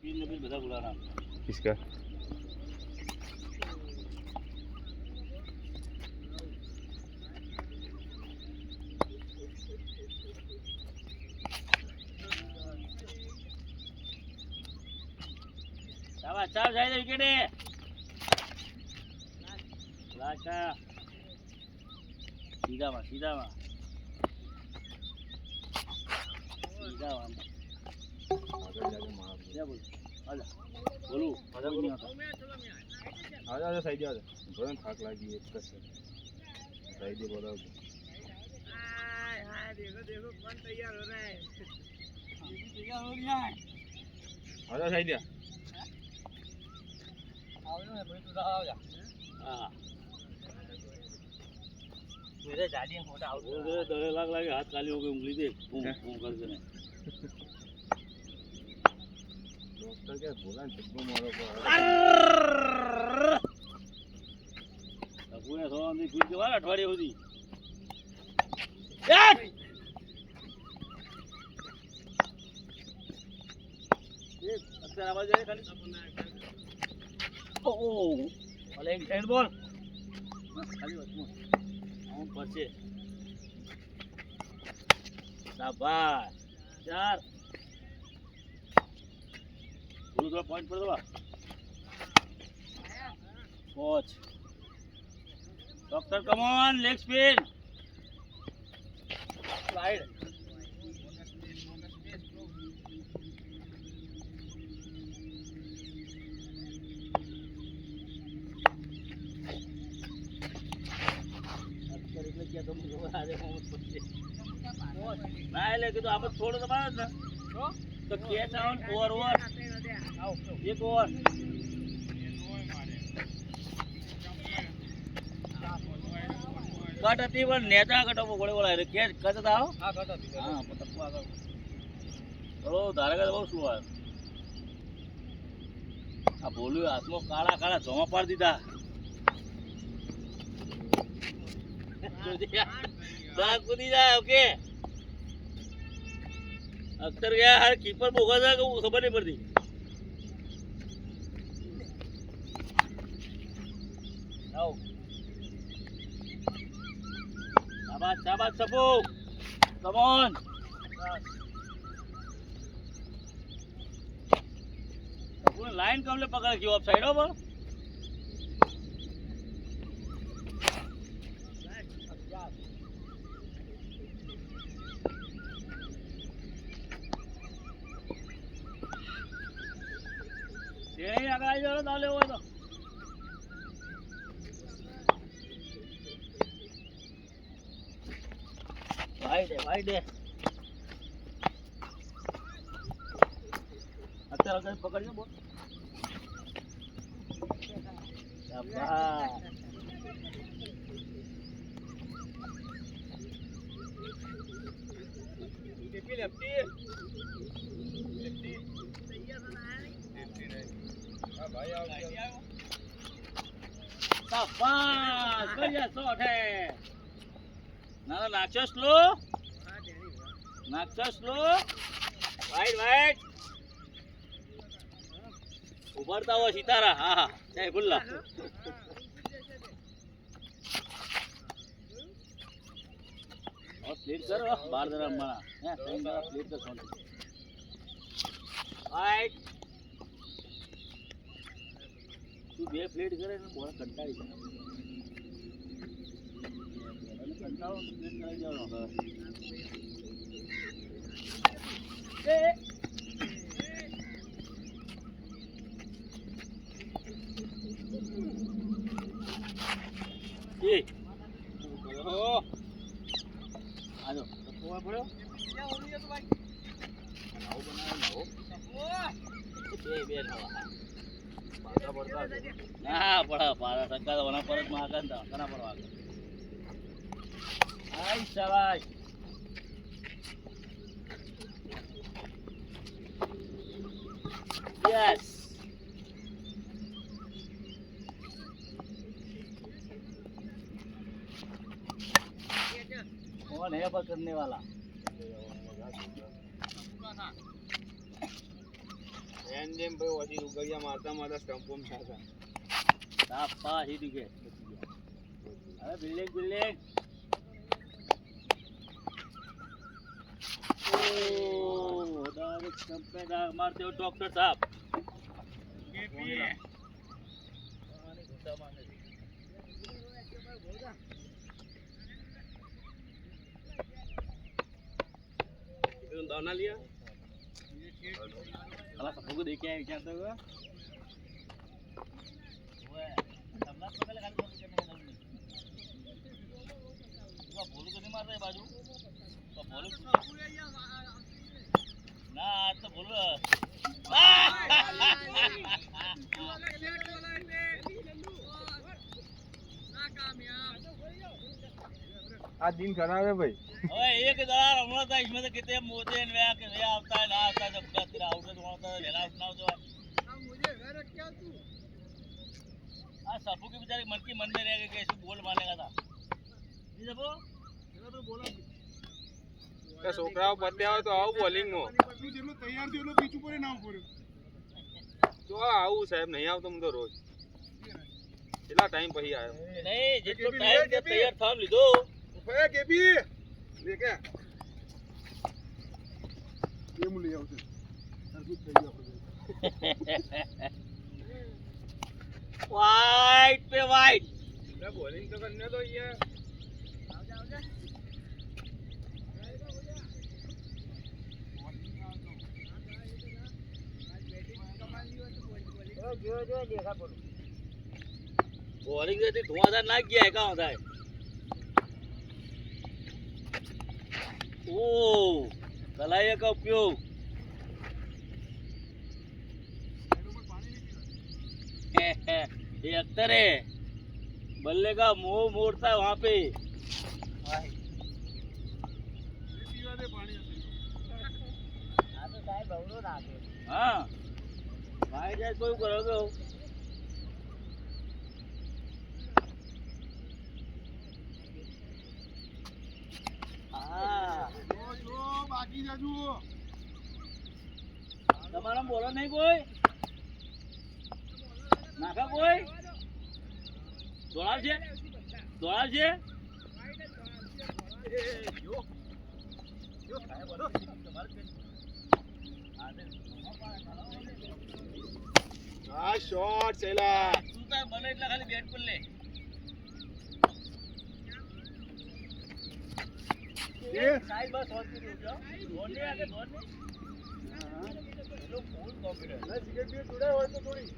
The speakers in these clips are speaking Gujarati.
બધા बुलाना किसका? ચાલ જાય વિકેટે લાકા સીધામાં સીધામાં સીધામાં બોલું आजा साइड आजा बड़ा थाक लगी एक कस साइड बोला हाय देखो देखो कौन तैयार हो रहा है ये भी तैयार हो गया है आजा साइड आ आओ ना भाई तू आओ जा हां मेरे गाड़ी में फोटा आओ दरे लाग लागे हाथ खाली हो गए उंगली देख बूम बूम करके ने डॉक्टर क्या बोला चप्पू मारो को અગુએ સોની ફૂલ કે વાળ અઠવાડિયે સુધી એક અત્યારે આવાજ આવે ખાલી ઓ ભલે એક સાઈડ બોલ ખાલી વચમાં આમ પડશે શાબાશ ચાર બોલું થોડા પોઈન્ટ પર દવા coach Doctor, come on, leg spin. Slide. ના એટલે કીધું આપણે થોડું તો મારે ને તો કેચ આઉટ ઓવર એક ઓવર કટ હતી પણ નેતા કટ ગોળે ગોળા એટલે કે કટ હતા हां कट હતી હા પતપુ આગળ ચલો ધારગા બહુ સ્લો આવ્યો આ બોલ્યું હાથમાં કાળા કાળા ધોમા પાડી દીધા દાગ કૂદી જાય ઓકે અખ્તર ગયા હાર કીપર બોગા જાય કે ખબર નહીં પડતી આવ શાબાશ શાબાશ સપુ કમ ઓન સપુ લાઈન કમલે પકડ ગયો ઓફ સાઈડ હો બોલ એ આગળ આવી જાવ તો લેવો હોય તો ભાઈ દે અત્યારે આગળ પકડજો બોલ શાબાશ लेफ्टी लेफ्टी हां भाई आओ શાબાશ बढ़िया शॉट है ના નાચો સ્લો નાચો સ્લો વાઈડ વાઈડ ઉભરતા હોય સિતારા હા હા જય ગુલ્લા और प्लेट कर बार दरा मना है टाइम का प्लेट का सोन राइट तू बे प्लेट करे ने बहुत कंटाળી જાય અને કંટાળો પ્લેટ કરી જાવ એ ઓ આજો કોવા પડ્યો क्या हो रही है तो भाई આવો બનાવો બે બે ખાવા પાડા પડતા ના પડા પાડા સક્કા તો ઓના પર જ માં આગળ કના પર આગળ આઈ શાબાશ यस कौन है पकड़ने वाला જેમ ભાઈ ઓછી ઉગડિયા મારતા મારતા સ્ટમ્પોમ થાતા તાપા હીડી કે હવે બિલ્ડિંગ બિલ્ડિંગ ઓ ડાયરેક્ટ સ્ટમ્પે ડાગ મારતે હો ડોક્ટર સાહેબ दाना लिया अला सबको देख के आए क्या तो वो सबला पकड़ खाली फोन करने वो बोलो तो नहीं मार रहे बाजू तो बोलो ना आज तो बोलो आज दिन खराब है भाई ओए एक दरार हमला था इसमें तो कितने मोजे ने वे आता है ना आता है जब तेरा आउट तो होता है लेना उठना तो मुझे घर क्या तू आज सबू की बेचारी मन की मन में रह गई कैसे बोल मानेगा था ये सबो चलो तो बोला કે છોકરાઓ પતે આવે તો આવું બોલિંગ નો તું જેટલો તૈયાર થયો એટલો પીચ ઉપર ના ઉભો તો આવું સાહેબ નહીં આવતો હું તો રોજ કેટલા ટાઈમ પછી આવ્યો नहीं जितना टाइम के तैयार था लीधो ઉભા કેબી લે કે એ મુલી આવશે સરખું થઈ ગયો वाइट पे वाइट એટલે બોલિંગ તો કરને તો યાર बॉलिंग से धुआंधार ना गया है कहाँ होता है ओ कलाइया का उपयोग ये अख्तर है बल्ले का मुंह मोड़ता है वहाँ पे हाँ भाई जाए कोई करोगे हो हाँ જો બાકી જાજુ તમારા બોલો નહીં કોઈ નાખા કોઈ દોડાવ છે આ શોટ ચેલા તું તાર બને એટલા ખાલી બેટ પર લે એ સાઈડ બસ હોતી રહી જો ધોની આગે ધોની એનો ફૂલ કોન્ફિડન્સ ના સિગરેટ બી જોડાય હોય તો થોડી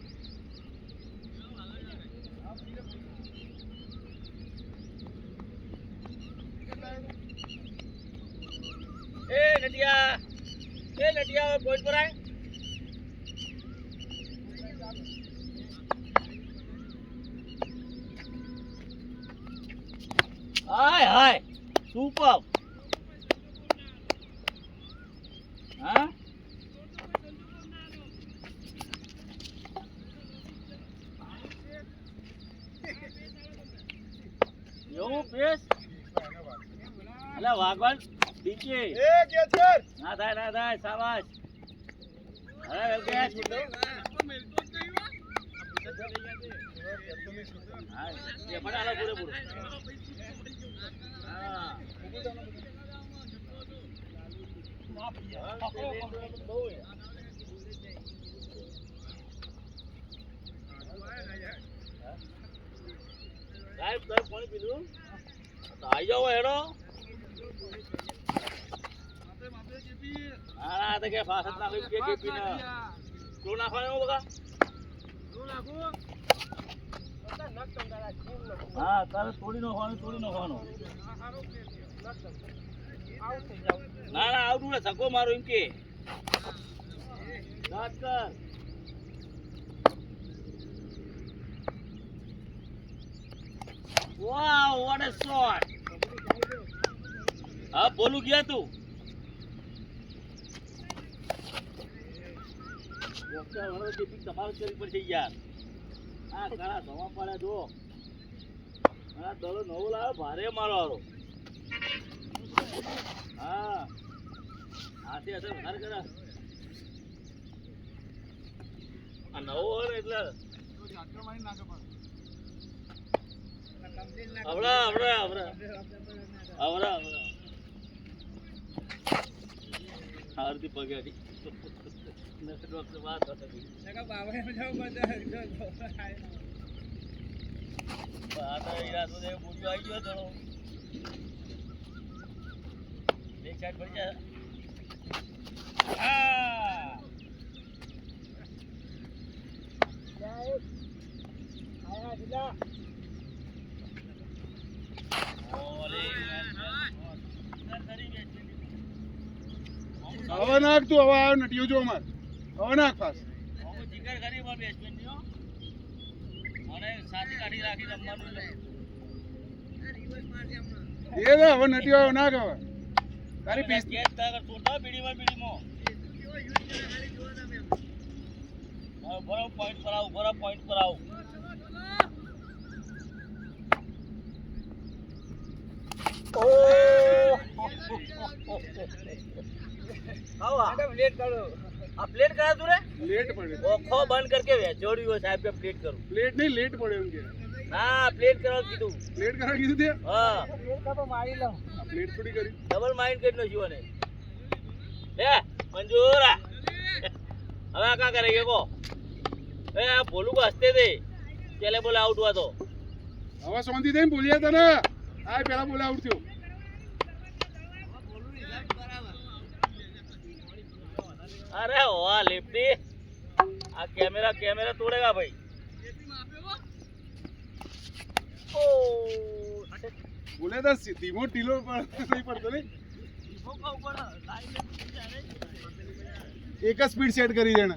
ए नटिया पॉइंट पर आए हाय हाय सुपर हाँ यो पेस अला वागवान पीछे એ કે છે ના થાય શાબાશ અરે વેલ કેચ હા એ પડાલા પૂરે પૂરે હા સાહેબ પાણી પીધું આવી જાઓ હેડો હા તો કે ફાસત ના કે પીને ક્લો નાખવાનો બગા હા તારે થોડી નાખવાનું ના આઉટ ને સકો મારો એમ કે વાત કર વાવ વોટ અ શોટ હા બોલું ગયા તું તમારે કરવી પડશે યાર આ ઘણા ધવા પડે જો આ દડો નવો લાવ્યો ભારે મારો હા હાથે હાથે વધારે કરે આ નવો હોય ને એટલે આવડા આવડા આવડા આવડા આવડા હારથી પગાડી ડોક્ટર વાત હતી આ ઈરાદો દે બુજો આવી ગયો થોડો એક સાઈડ પડી જા હવે નાખ તું, હવે આવ્યો નટીઓ જો અમાર, હવે નાખ ફાસ્ટ. જીગર ગરીબ બેસમેન્ટ ની મને સાથી કાઢી રાખી રમવાનું એ દે હવે નટીઓ આવ્યો, નાખ હવે. તારી પીસ કેસ તાર છોટા બીડીમાં બરાબર પોઈન્ટ પર આવું, બરાબર પોઈન્ટ પર આવું. प्लेट करा तूने લેટ પડે. ओखो बंद करके जोड़ी हो साहब के प्लेट करूं પ્લેટ નહીં, લેટ પડે એમ કે. ना प्लेट करो कीधु પ્લેટ કરવા કીધું તે? हां આ પ્લેટ થોડી કરી. डबल माइंड करनो जीवो ने ए मंजूर હવે આ કા કરેગે કો એ આ ભોલું કો હસતે દે પેલે બોલે આઉટ हुआ तो હવે શાંતિ થઈને બોલ્યા તને. આ પેલા બોલે આઉટ થયો. अरे वाह लिफ्टी आ कैमरा कैमरा तोड़ेगा भाई ओ બોલે તો ધીમો ઢીલો નહીં પડતો નહીં. એક જ સ્પીડ સેટ કરી દેને.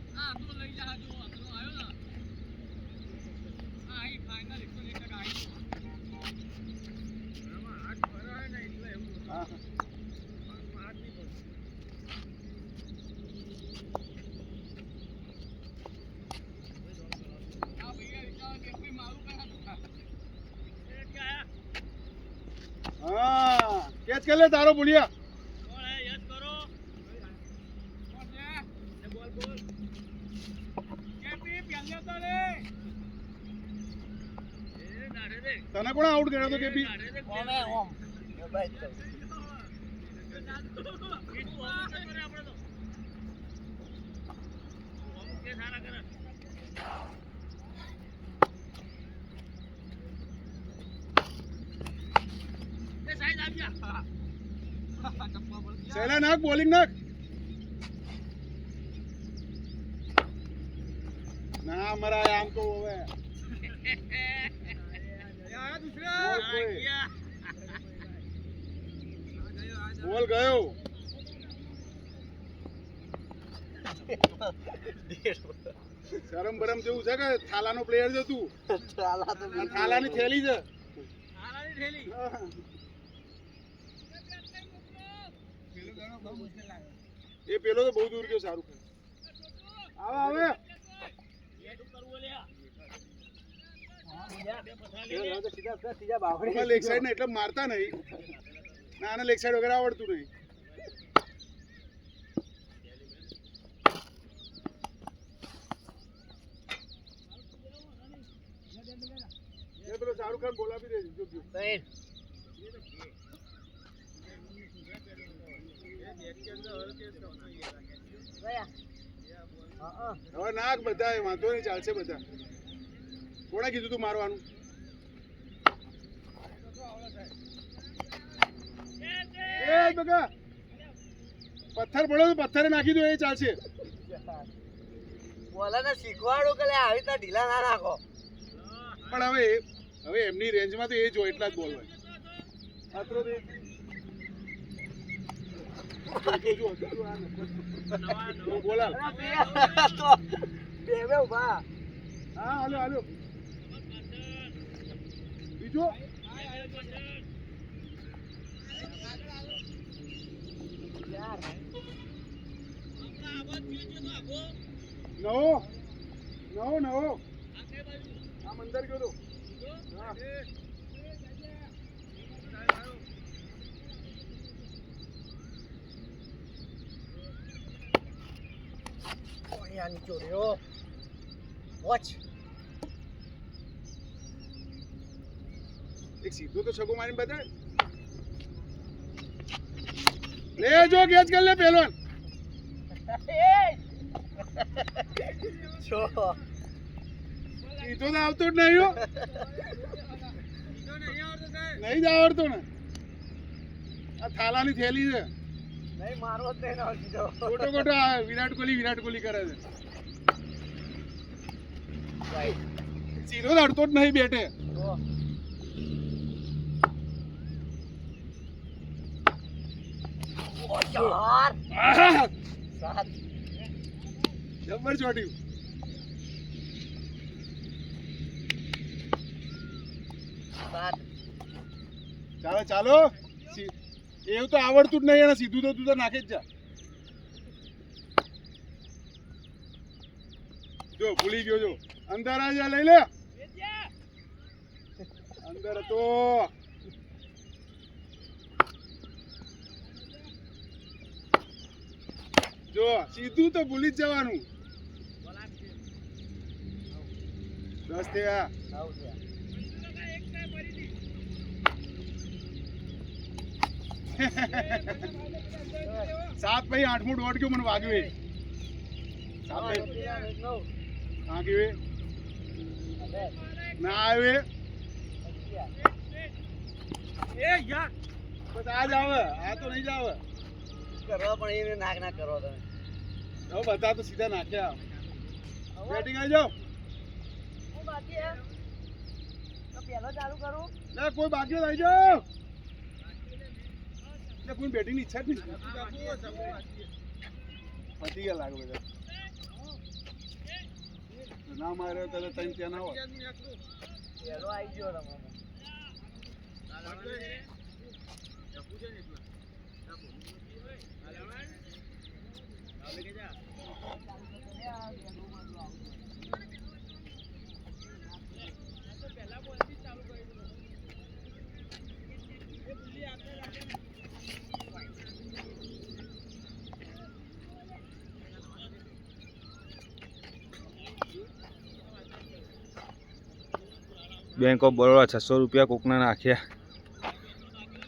હા હા કેચ કરી લે તારો બોલિયા. તને કોણ આઉટ કર્યો તો કેપી? સહેલા નાખ, બોલિંગ નાખ. ના મરાય આમ તો હવે બોલ ગયો. શરમ બરમ જેવું છે કે થાલાનો પ્લેયર છે તું? થાલાની થેલી છે. હા. એ પેલો તો બહુ દૂર ગયો. સારું આવે આવે લેગ સાઈડ ને એટલે મારતા નહીં. ના આને લેગ સાઈડ વગેરે આવડતું નહીં. એ પેલો શાહરુખ ખાન બોલાવી દે જો હવે નાખ બધા, વાંધો નહીં, ચાલશે બધા. કોણે કીધું તું મારવાનું? એ બગા પથ્થર પડ્યો તો પથ્થરે નાખી દો, એ ચાલશે. બોલાને શીખવાડો કે આવી રીતના ઢીલા ના રાખો. પણ હવે એમની રેન્જમાં તો એ જો એટલા જ બોલ હોય. ખતરો દે બોલા. હા હાલો હાલો બીજો. નવો નવો નવો આમ અંદર ગયો તો. હા ચોર્યો વોચ એક સીધો તો છકો મારીને બતાય. લે જો કેચ કર લે પહેલવાન. છો સીધો તો આવતો જ નહીં હો. નહીં જ આવડતો ને. આ થાલાની થેલી છે. નહીં મારવો જ નહીં ના સીધો ખોટો ખોટો આ વિરાટ કોહલી કરે છે. સીધો તો અડતો જ નહીં બેટે. ચાર આહ! સાત જબર ચોટ્યું. સાત ચાલો ચાલો. એવું તો આવડતું જ નહીં એને. સીધું તો તું તો નાખે જ જા. જો ભૂલી ગયો જો. અંદર આ જા લઈ લે. અંદર તો જો સીધું તો ભૂલી જ જવાનું. 10 થયા. 7 પછી 8મું દોડ ગયું મને વાગ્યું એ. 7 પછી વાગ્યું એ. ના આવે બસ આ જ આવે. આ તો નહીં જ આવે. કરવા પણ એને નાક ના કરો તમે હવે બધા તો સીધા નાખ્યા. બેટિંગ આવી જાઓ. હું બાકી હે તો પહેલો ચાલુ કરું લે કોઈ બાકી આવી જાઓ. લે કોઈ બેટિંગ ની ઈચ્છા જ નહીં. પતી ગયા લાગે બધા. ના માર્યો તો 3 ત્યાં ના હોય. પહેલો આવી ગયો તમારો બેંક ઓફ બરોડા 600 રૂપિયા કોકના નાખ્યા.